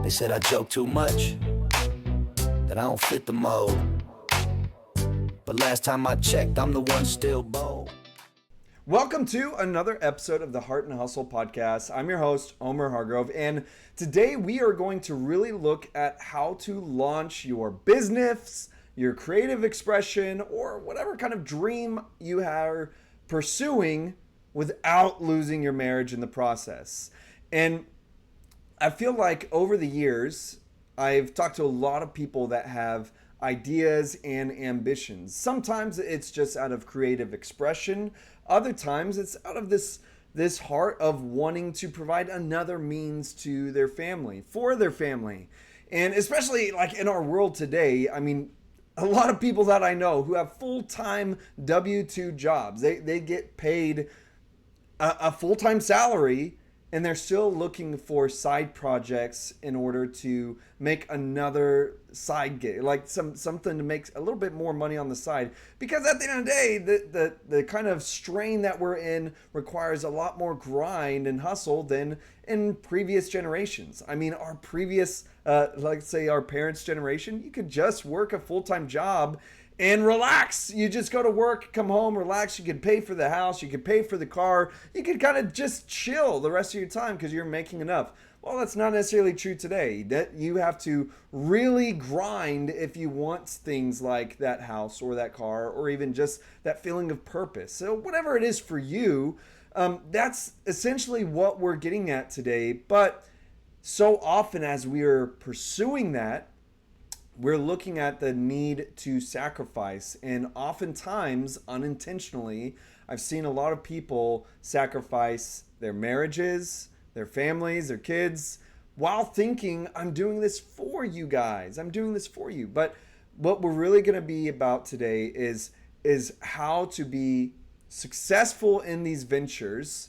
They said I joke too much, that I don't fit the mold. But last time I checked, I'm the one still bold. Welcome to another episode of the Heart and Hustle podcast. I'm your host, Omer Hargrove, and today we are going to really look at how to launch your business, your creative expression, or whatever kind of dream you are pursuing without losing your marriage in the process. And I feel like over the years, I've talked to a lot of people that have ideas and ambitions. Sometimes it's just out of creative expression. Other times it's out of this heart of wanting to provide another means to their family, for their family. And especially like in our world today, I mean, a lot of people that I know who have full-time W-2 jobs, they get paid a full-time salary, and they're still looking for side projects in order to make another side gig, like something to make a little bit more money on the side. Because at the end of the day, the kind of strain that we're in requires a lot more grind and hustle than in previous generations. I mean, our previous, like say our parents' generation, you could just work a full-time job and relax. You just go to work, come home, relax. You could pay for the house. You could pay for the car. You could kind of just chill the rest of your time because you're making enough. Well, that's not necessarily true today. That you have to really grind if you want things like that house or that car or even just that feeling of purpose. So whatever it is for you, that's essentially what we're getting at today. But so often as we are pursuing that, we're looking at the need to sacrifice, and oftentimes unintentionally, I've seen a lot of people sacrifice their marriages, their families, their kids, while thinking, I'm doing this for you guys. I'm doing this for you. But what we're really going to be about today is how to be successful in these ventures,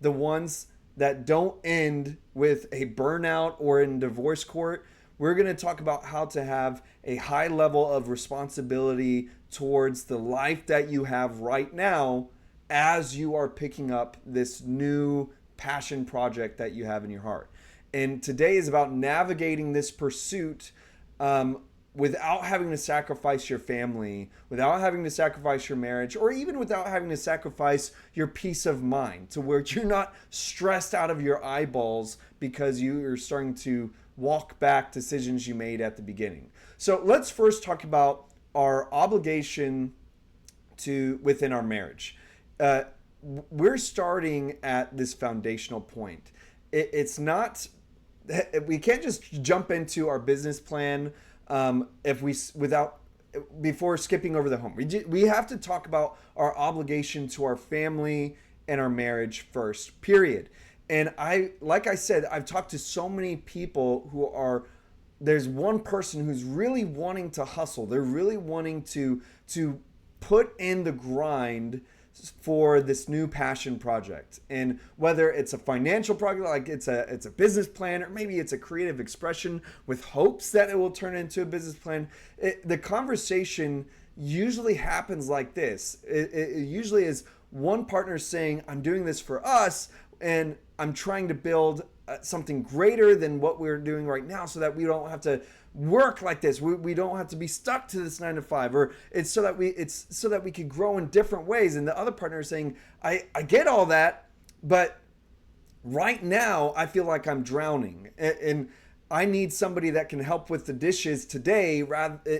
the ones that don't end with a burnout or in divorce court. We're going to talk about how to have a high level of responsibility towards the life that you have right now as you are picking up this new passion project that you have in your heart. And today is about navigating this pursuit without having to sacrifice your family, without having to sacrifice your marriage, or even without having to sacrifice your peace of mind, to where you're not stressed out of your eyeballs because you are starting to walk back decisions you made at the beginning. So let's first talk about our obligation within our marriage. We're starting at this foundational point. It's not, we can't just jump into our business plan before skipping over the home. We have to talk about our obligation to our family and our marriage first, period. And like I said, I've talked to so many people there's one person who's really wanting to hustle. They're really wanting to put in the grind for this new passion project. And whether it's a financial project, like it's a business plan, or maybe it's a creative expression with hopes that it will turn into a business plan, the conversation usually happens like this. It usually is one partner saying, I'm doing this for us, and I'm trying to build something greater than what we're doing right now so that we don't have to work like this. We don't have to be stuck to this 9 to 5, or it's so that we can grow in different ways. And the other partner is saying, I get all that, but right now I feel like I'm drowning and I need somebody that can help with the dishes today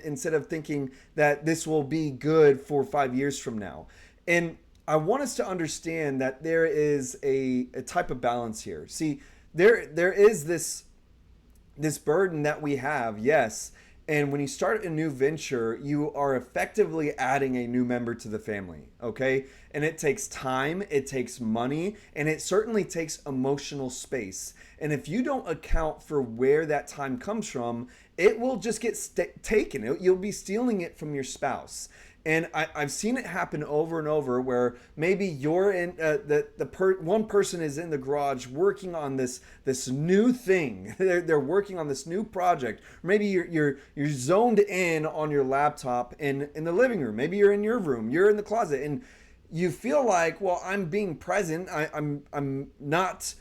instead of thinking that this will be good for 5 years from now. And I want us to understand that there is a type of balance here. See, there is this burden that we have, yes. And when you start a new venture, you are effectively adding a new member to the family, okay? And it takes time, it takes money, and it certainly takes emotional space. And if you don't account for where that time comes from, it will just get taken. You'll be stealing it from your spouse. And I've seen it happen over and over where maybe you're in one person is in the garage working on this new thing. They're working on this new project. Maybe you're zoned in on your laptop in the living room. Maybe you're in your room. You're in the closet, and you feel like, well, I'm being present. I'm not,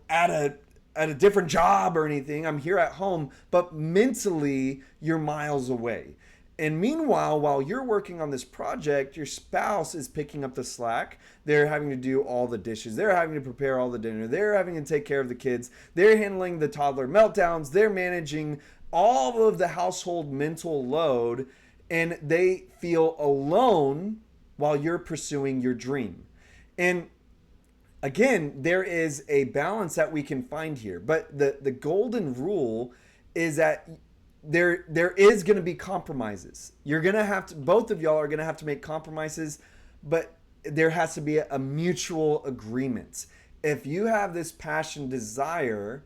at at a different job or anything. I'm here at home, but mentally you're miles away. And meanwhile, while you're working on this project, your spouse is picking up the slack. They're having to do all the dishes. They're having to prepare all the dinner. They're having to take care of the kids. They're handling the toddler meltdowns. They're managing all of the household mental load, and they feel alone while you're pursuing your dream. And again, there is a balance that we can find here. But the golden rule is that there is going to be compromises. You're going to have to, both of y'all are going to have to make compromises, but there has to be a mutual agreement. If you have this passion, desire,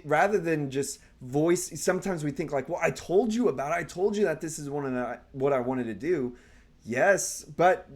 rather than just voice, sometimes we think like, well, I told you about it. I told you that this is what I wanted to do. Yes, but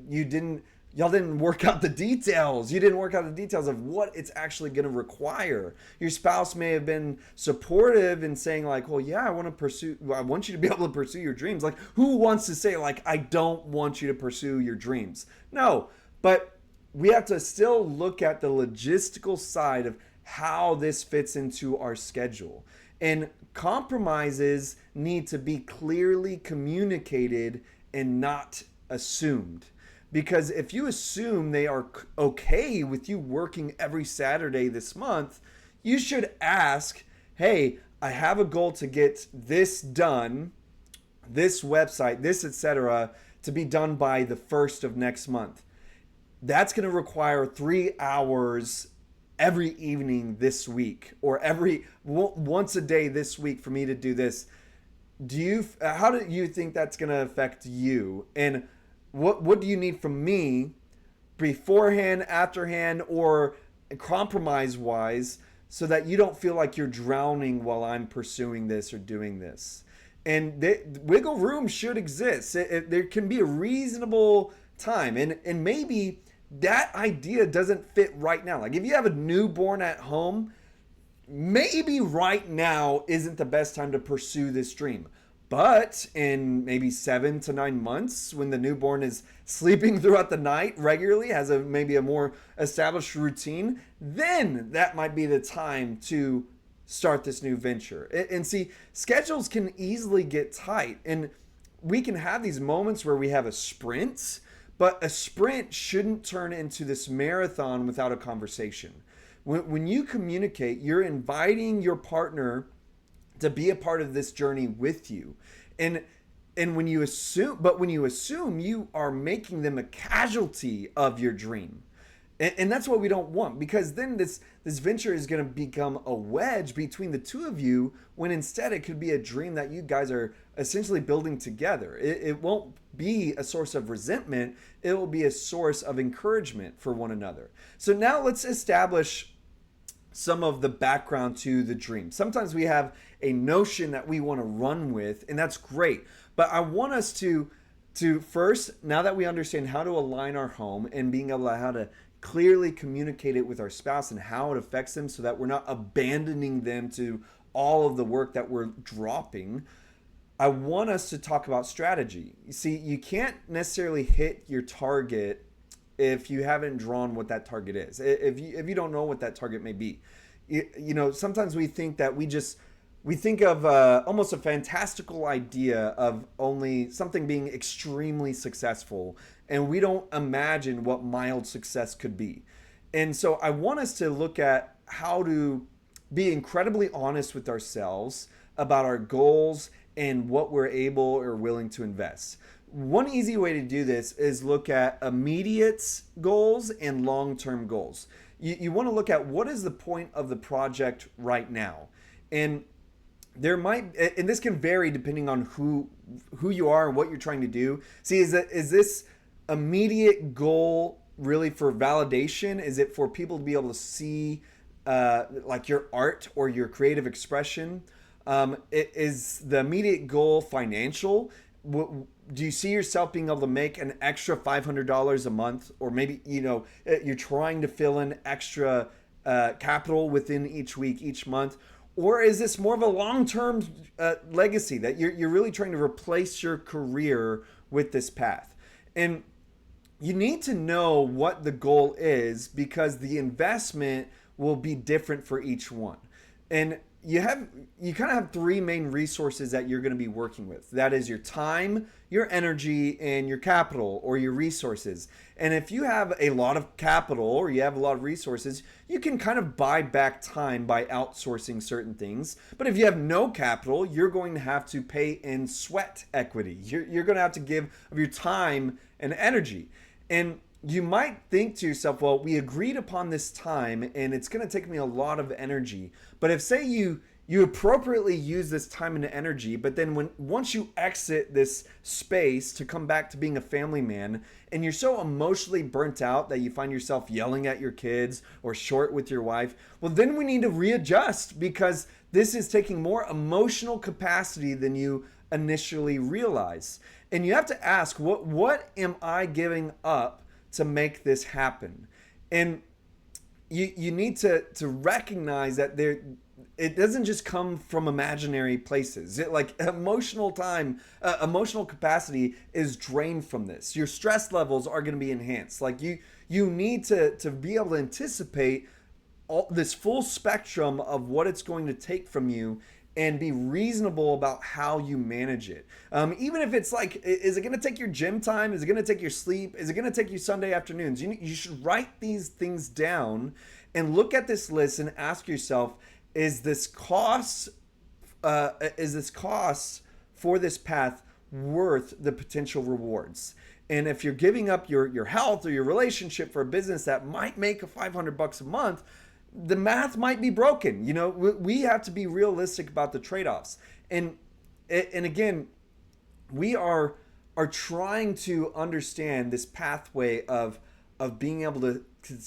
y'all didn't work out the details. You didn't work out the details of what it's actually going to require. Your spouse may have been supportive in saying like, well, yeah, I want you to be able to pursue your dreams. Like, who wants to say like, I don't want you to pursue your dreams? No, but we have to still look at the logistical side of how this fits into our schedule. And compromises need to be clearly communicated and not assumed. Because if you assume they are okay with you working every Saturday this month, you should ask, hey, I have a goal to get this done, this website, this, etc., to be done by the 1st of next month. That's going to require 3 hours every evening this week, or once a day this week for me to do this. How do you think that's going to affect you? And what do you need from me beforehand, afterhand, or compromise wise, so that you don't feel like you're drowning while I'm pursuing this or doing this? And wiggle room should exist. There can be a reasonable time, and maybe that idea doesn't fit right now. Like if you have a newborn at home, maybe right now isn't the best time to pursue this dream. But in maybe 7 to 9 months, when the newborn is sleeping throughout the night regularly, has maybe a more established routine, then that might be the time to start this new venture. And see, schedules can easily get tight, and we can have these moments where we have a sprint, but a sprint shouldn't turn into this marathon without a conversation. When you communicate, you're inviting your partner to be a part of this journey with you. And when you assume, you are making them a casualty of your dream. And that's what we don't want, because then this venture is going to become a wedge between the two of you, when instead it could be a dream that you guys are essentially building together. It won't be a source of resentment. It will be a source of encouragement for one another. So now let's establish some of the background to the dream. Sometimes we have a notion that we want to run with, and that's great. But I want us to first, now that we understand how to align our home and being able to how to clearly communicate it with our spouse and how it affects them, so that we're not abandoning them to all of the work that we're dropping, I want us to talk about strategy. You see, you can't necessarily hit your target if you haven't drawn what that target is. If you don't know what that target may be. You know, sometimes we think that we think of almost a fantastical idea of only something being extremely successful, and we don't imagine what mild success could be. And so I want us to look at how to be incredibly honest with ourselves about our goals and what we're able or willing to invest. One easy way to do this is look at immediate goals and long-term goals. You want to look at what is the point of the project right now. And this can vary depending on who you are and what you're trying to do. See, is this immediate goal really for validation? Is it for people to be able to see like your art or your creative expression? Is the immediate goal financial? Do you see yourself being able to make an extra $500 a month, or maybe you're trying to fill in extra capital within each week, each month? Or is this more of a long-term legacy that you're really trying to replace your career with this path? And you need to know what the goal is, because the investment will be different for each one. And you kind of have three main resources that you're going to be working with. That is your time, your energy, and your capital or your resources. And if you have a lot of capital or you have a lot of resources, you can kind of buy back time by outsourcing certain things. But if you have no capital, you're going to have to pay in sweat equity. You're going to have to give of your time and energy. And you might think to yourself, well, we agreed upon this time and it's going to take me a lot of energy. But if say you appropriately use this time and energy, but then once you exit this space to come back to being a family man and you're so emotionally burnt out that you find yourself yelling at your kids or short with your wife, well, then we need to readjust because this is taking more emotional capacity than you initially realize. And you have to ask, what am I giving up to make this happen? And you need to recognize that it doesn't just come from imaginary places. Like emotional time, emotional capacity is drained from this. Your stress levels are going to be enhanced. Like you need to be able to anticipate all this full spectrum of what it's going to take from you and be reasonable about how you manage it. Even if it's like, is it going to take your gym time? Is it going to take your sleep? Is it going to take you Sunday afternoons? You should write these things down and look at this list and ask yourself, is this cost for this path worth the potential rewards? And if you're giving up your health or your relationship for a business that might make $500 a month, the math might be broken. You know, we have to be realistic about the trade-offs. And again, we are trying to understand this pathway of being able to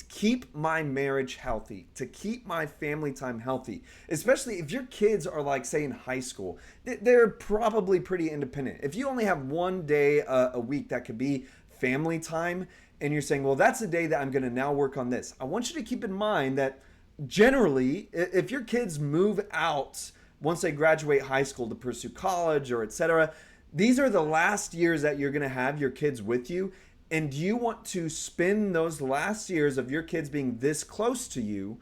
keep my marriage healthy, to keep my family time healthy, especially if your kids are like, say, in high school. They're probably pretty independent. If you only have one day a week that could be family time, and you're saying, well, that's the day that I'm going to now work on this. I want you to keep in mind that generally, if your kids move out once they graduate high school to pursue college or etc., these are the last years that you're going to have your kids with you. And do you want to spend those last years of your kids being this close to you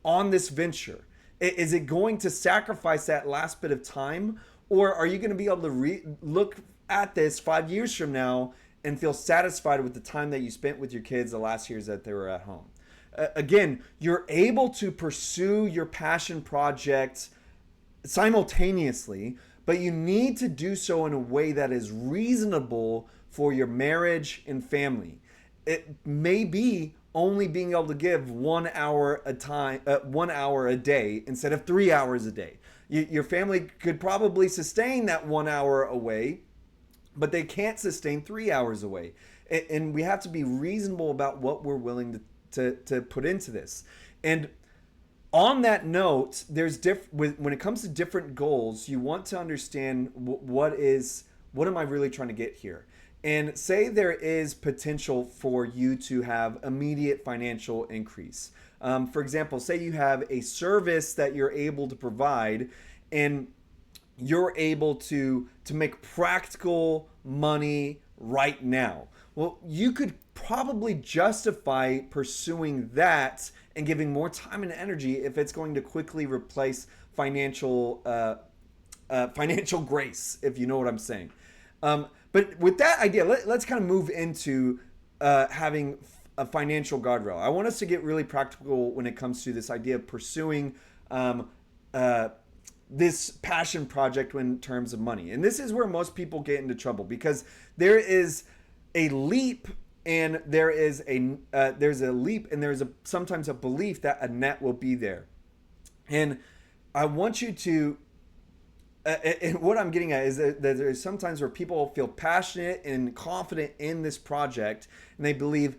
on this venture? Is it going to sacrifice that last bit of time? Or are you going to be able to look at this 5 years from now and feel satisfied with the time that you spent with your kids the last years that they were at home? Again, you're able to pursue your passion projects simultaneously, but you need to do so in a way that is reasonable for your marriage and family. It may be only being able to give 1 hour a day instead of 3 hours a day. Your family could probably sustain that 1 hour away, but they can't sustain 3 hours away. And we have to be reasonable about what we're willing to put into this. And on that note, when it comes to different goals, you want to understand what am I really trying to get here? And say there is potential for you to have immediate financial increase. For example, say you have a service that you're able to provide and you're able to make practical money right now. Well, you could probably justify pursuing that and giving more time and energy if it's going to quickly replace financial grace, if you know what I'm saying. But with that idea, let's kind of move into having a financial guardrail. I want us to get really practical when it comes to this idea of pursuing this passion project in terms of money. And this is where most people get into trouble because there is a leap and there's sometimes a belief that a net will be there. And I want you to and what I'm getting at is that there's sometimes where people feel passionate and confident in this project and they believe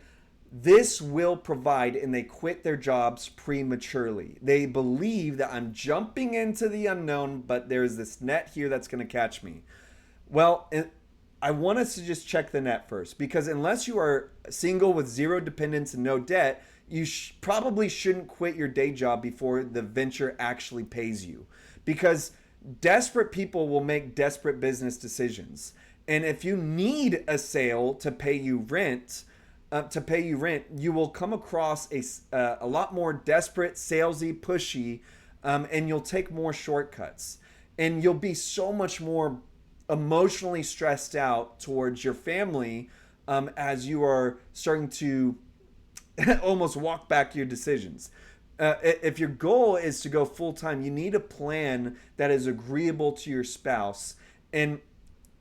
this will provide, and they quit their jobs prematurely. They believe that I'm jumping into the unknown, but there's this net here that's going to catch me. Well, I want us to just check the net first, because unless you are single with zero dependents and no debt, you probably shouldn't quit your day job before the venture actually pays you, because desperate people will make desperate business decisions. And if you need a sale to pay you rent, you will come across a lot more desperate, salesy, pushy and you'll take more shortcuts, and you'll be so much more emotionally stressed out towards your family as you are starting to almost walk back your decisions. If your goal is to go full time, you need a plan that is agreeable to your spouse. And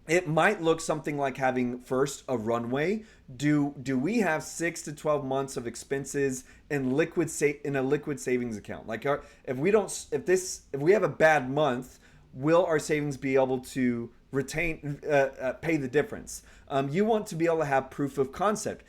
it might look something like having first a runway. Do we have 6 to 12 months of expenses in in a liquid savings account? Like if we have a bad month, will our savings be able to pay the difference? You want to be able to have proof of concept.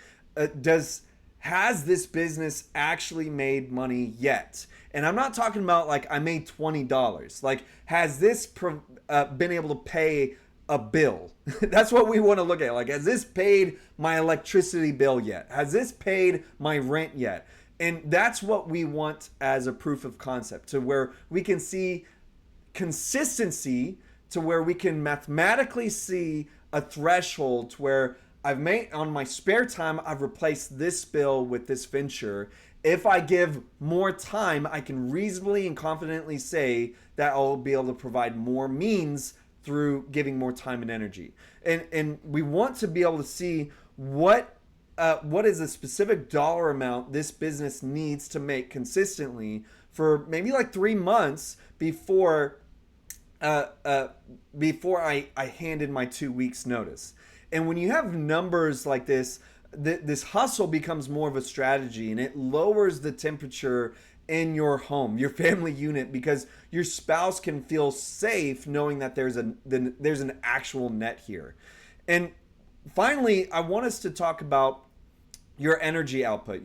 Has this business actually made money yet? And I'm not talking about like I made $20. Like, has this been able to pay a bill? That's what we want to look at. Like, has this paid my electricity bill yet? Has this paid my rent yet? And that's what we want as a proof of concept, to where we can see consistency, to where we can mathematically see a threshold to where I've made, on my spare time, I've replaced this bill with this venture. If I give more time, I can reasonably and confidently say that I'll be able to provide more means through giving more time and energy. And we want to be able to see what is a specific dollar amount this business needs to make consistently for maybe like 3 months before I hand in my 2 weeks notice. And when you have numbers like this, this hustle becomes more of a strategy, and it lowers the temperature in your home, your family unit, because your spouse can feel safe knowing that there's an actual net here. And finally, I want us to talk about your energy output,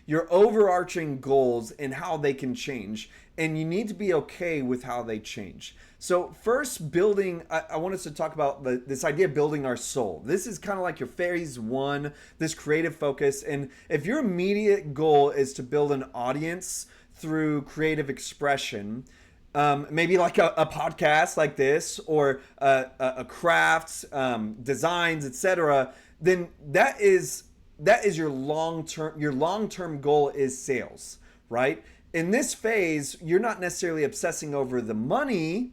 your overarching goals and how they can change. And you need to be okay with how they change. So first, I want us to talk about this idea of building our soul. This is kind of like your phase one, this creative focus. And if your immediate goal is to build an audience through creative expression, maybe like a podcast like this, or a crafts, designs, etc., then that is your long-term goal is sales, right? In this phase, you're not necessarily obsessing over the money.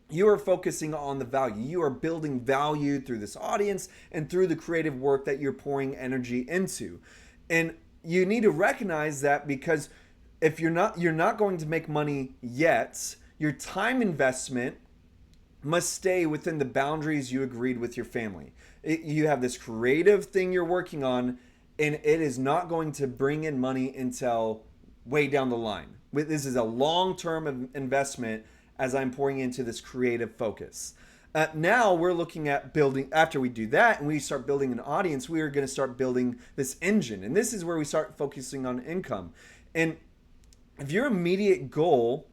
You are focusing on the value. You are building value through this audience and through the creative work that you're pouring energy into. And you need to recognize that, because if you're not going to make money yet, your time investment must stay within the boundaries you agreed with your family. You have this creative thing you're working on, and it is not going to bring in money until way down the line. This is a long-term investment as I'm pouring into this creative focus. Now we're looking at building, after we do that and we start building an audience, we are going to start building this engine. And this is where we start focusing on income. And if your immediate goal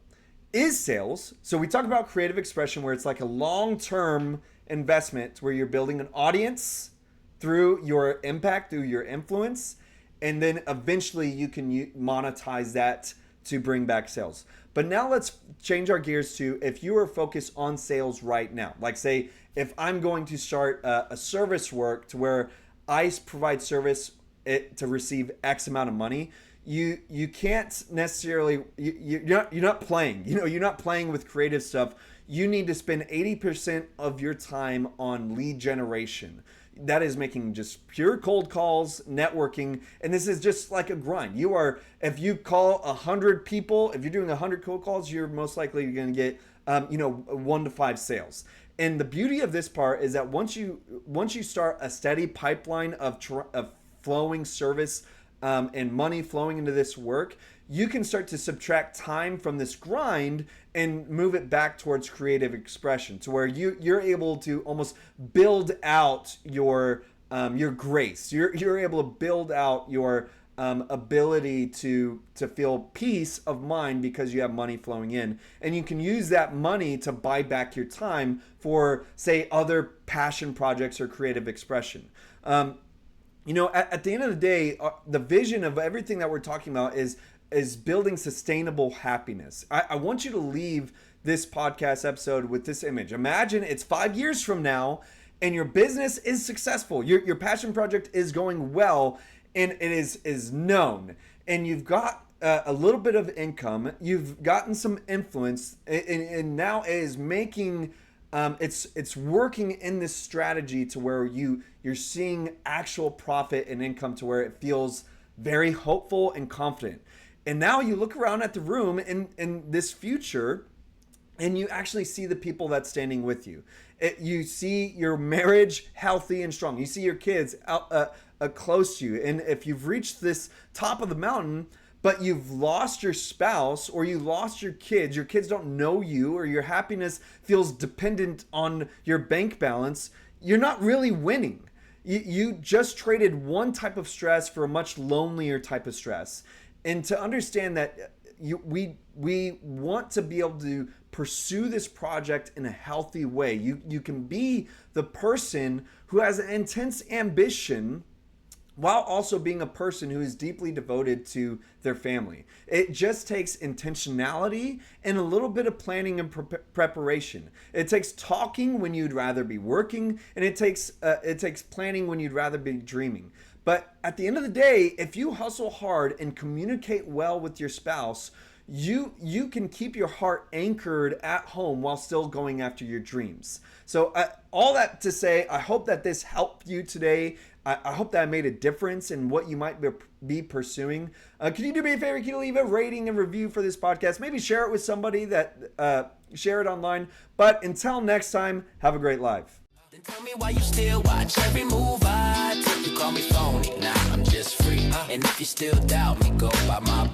is sales, so we talk about creative expression, where it's like a long-term investment where you're building an audience through your impact, through your influence, and then eventually you can monetize that to bring back sales. But now let's change our gears to, if you are focused on sales right now, like say if I'm going to start a service work to where I provide service to receive X amount of money, you can't necessarily, you're not playing, you're not playing with creative stuff. You need to spend 80% of your time on lead generation. That is making just pure cold calls, networking, and this is just like a grind. If you call 100 people, if you're doing 100 cold calls, you're most likely going to get 1 to 5 sales. And the beauty of this part is that once you start a steady pipeline of flowing service and money flowing into this work, you can start to subtract time from this grind and move it back towards creative expression, to where you're able to almost build out your grace. You're able to build out your ability to feel peace of mind because you have money flowing in, and you can use that money to buy back your time for, say, other passion projects or creative expression. At the end of the day, the vision of everything that we're talking about is building sustainable happiness. I want you to leave this podcast episode with this image. Imagine it's 5 years from now and your business is successful. Your passion project is going well and it is known. And you've got a little bit of income, you've gotten some influence, and now it is making it's working in this strategy to where you're seeing actual profit and income to where it feels very hopeful and confident. And now you look around at the room in this future, and you actually see the people that's standing with you. You see your marriage healthy and strong. You see your kids out, close to you. And if you've reached this top of the mountain, but you've lost your spouse or you lost your kids don't know you, or your happiness feels dependent on your bank balance, you're not really winning. You just traded one type of stress for a much lonelier type of stress. And to understand that we want to be able to pursue this project in a healthy way. You can be the person who has an intense ambition while also being a person who is deeply devoted to their family. It just takes intentionality and a little bit of planning and preparation. It takes talking when you'd rather be working, and it takes planning when you'd rather be dreaming. But at the end of the day, if you hustle hard and communicate well with your spouse, you can keep your heart anchored at home while still going after your dreams. So all that to say, I hope that this helped you today. I hope that I made a difference in what you might be pursuing. Can you do me a favor? Can you leave a rating and review for this podcast? Maybe share it with somebody that share it online. But until next time, have a great life. Then tell me why you still watch every move I take. You call me phony, nah, I'm just free. And if you still doubt me, go by my